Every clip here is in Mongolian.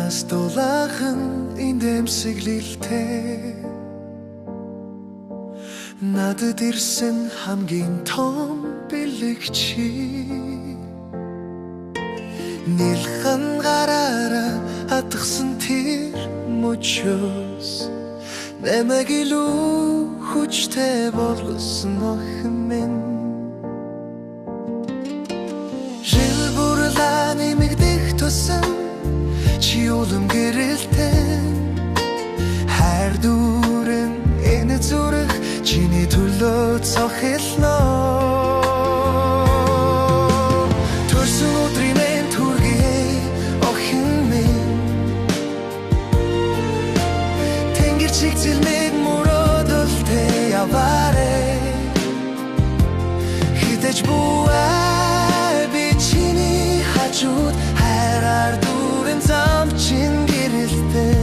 Надаас дулаахан эндэмсэглэлтэй надад ирсэн хамгийн том бэлэг чи нэлхэн гараараа хатгсан тэр мөчөөс намайг илүү хүчтэй болгосон охин минь жил бурлаа нэмэгдэх тусам чи улам гэрэлтэй хайр дүүрэн энэ зүрх чиний төлөө цохилно төрсөн өдрийн минь түргээ охин минь тэнгэр чигцэлмэг мөрөөдөлтэй яваарэ хитэж буай би чиний хажууд хайраар дүүрэн зам чин гэрэлтэй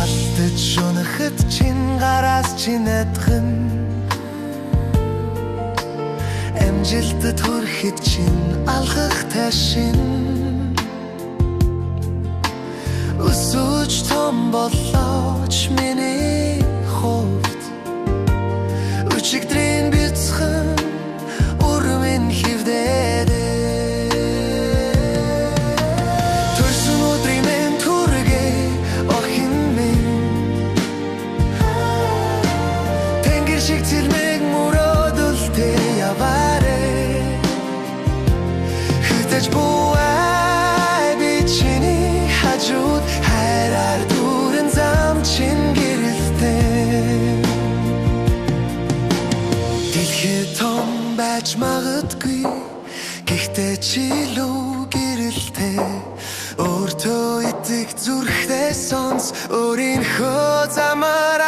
алдаж унахад чин гараас чин адхан амжилтад хүрэхэд чин алхах ташин өсөж том болооч миний хувьд өчигдрийн бяцхан урмын хивдээд төрсөн өдрийн минь түргээ охин минь тэнгэр шиг цэлмэг мөрөөдөлтэй яваарэ хитэж буай би чиний хажууд хайраар дүүрэн зам чин гэрэлтэй дэлхий том байж магадгүй гэхдээ чи илүү гэрэлтэй өөртөө итгэх зүрхтэй сонс өөрийнхөө замаар